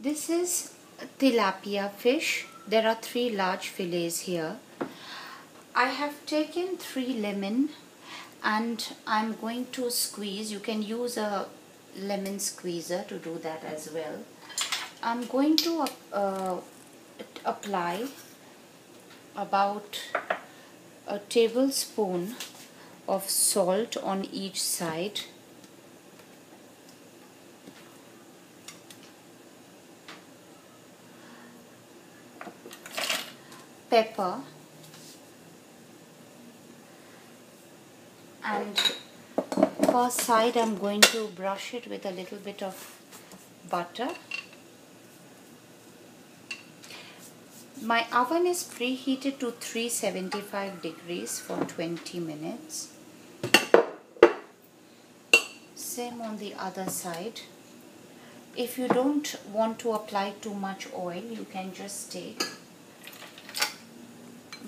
This is tilapia fish. There are 3 large fillets here. I have taken 3 lemon and I'm going to squeeze. You can use a lemon squeezer to do that as well. I'm going to apply about a tablespoon of salt on each side. Pepper and per side I'm going to brush it with a little bit of butter. My oven is preheated to 375 degrees for 20 minutes. Same on the other side. If you don't want to apply too much oil, you can just take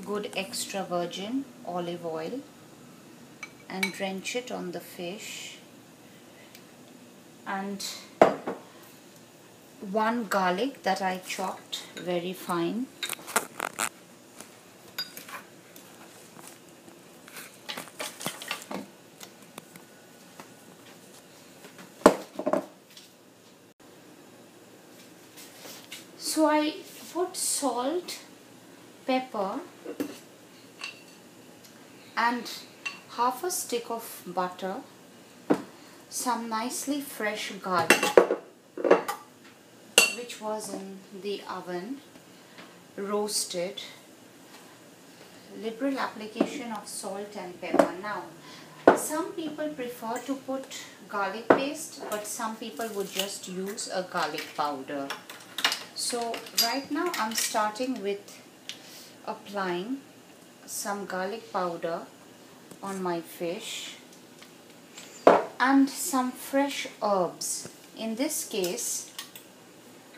good extra virgin olive oil and drench it on the fish, and 1 garlic that I chopped very fine. So I put salt, pepper and half a stick of butter, some nicely fresh garlic which was in the oven, roasted, liberal application of salt and pepper. Now some people prefer to put garlic paste, but some people would just use a garlic powder. So right now I'm starting with applying some garlic powder on my fish and some fresh herbs. In this case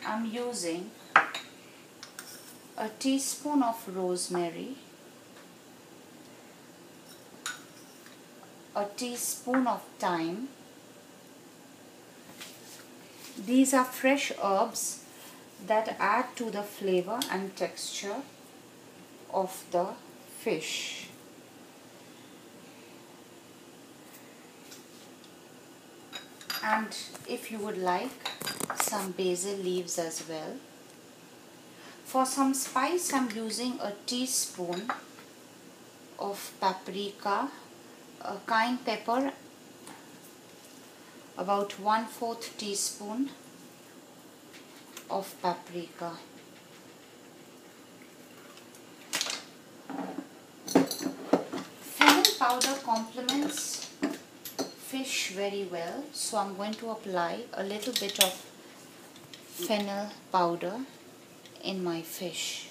I'm using a teaspoon of rosemary, a teaspoon of thyme. These are fresh herbs that add to the flavor and texture of the fish. And if you would like, some basil leaves as well. For some spice, I'm using a teaspoon of paprika, a cayenne pepper, about 1/4 teaspoon of paprika. Fennel powder complements fish very well, so I'm going to apply a little bit of fennel powder in my fish.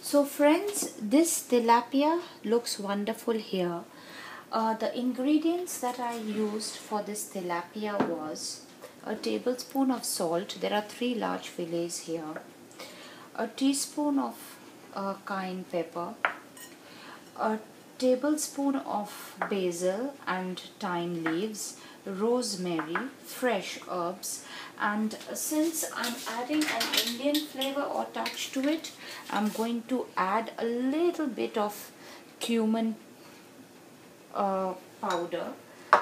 So friends, this tilapia looks wonderful here. The ingredients that I used for this tilapia was a tablespoon of salt. There are 3 large fillets here. A teaspoon of cayenne pepper, a tablespoon of basil and thyme leaves, rosemary, fresh herbs, and since I'm adding an Indian flavor or touch to it, I'm going to add a little bit of cumin powder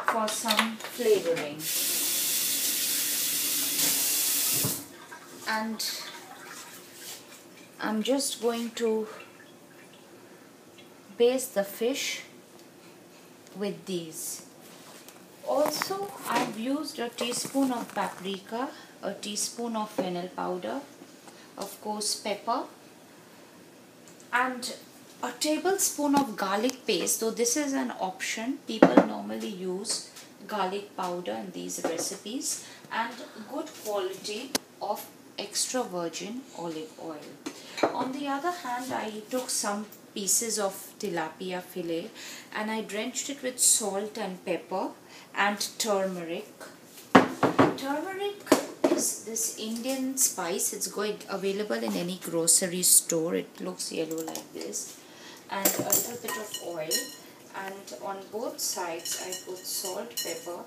for some flavoring. And I'm just going to baste the fish with these. Also, I've used a teaspoon of paprika, a teaspoon of fennel powder, of course pepper, and a tablespoon of garlic paste. Though this is an option, people normally use garlic powder in these recipes, and good quality of extra virgin olive oil. On the other hand, I took some pieces of tilapia fillet and I drenched it with salt and pepper and turmeric. Turmeric is this Indian spice. It's available in any grocery store. It looks yellow like this. And a little bit of oil. And on both sides I put salt, pepper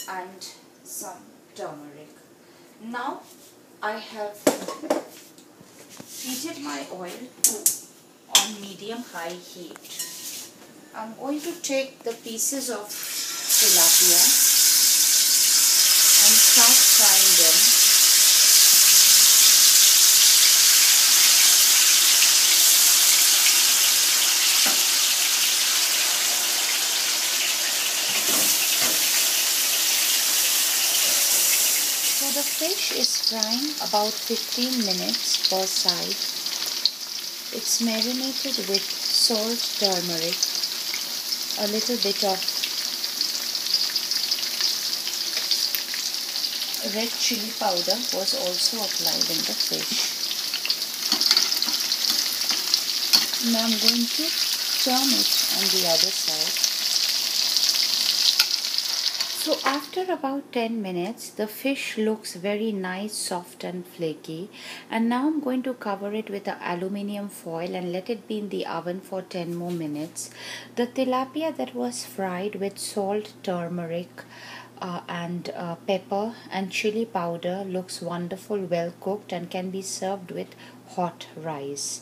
and some turmeric. Now I have heated my oil on medium-high heat. I'm going to take the pieces of tilapia and start frying them. So the fish is frying about 15 minutes per side. It's marinated with salt, turmeric, a little bit of red chili powder was also applied in the fish. Now I'm going to turn it on the other side. So after about 10 minutes, the fish looks very nice, soft and flaky. And now I'm going to cover it with an aluminium foil and let it be in the oven for 10 more minutes. The tilapia that was fried with salt, turmeric, and pepper and chili powder looks wonderful, well cooked, and can be served with hot rice.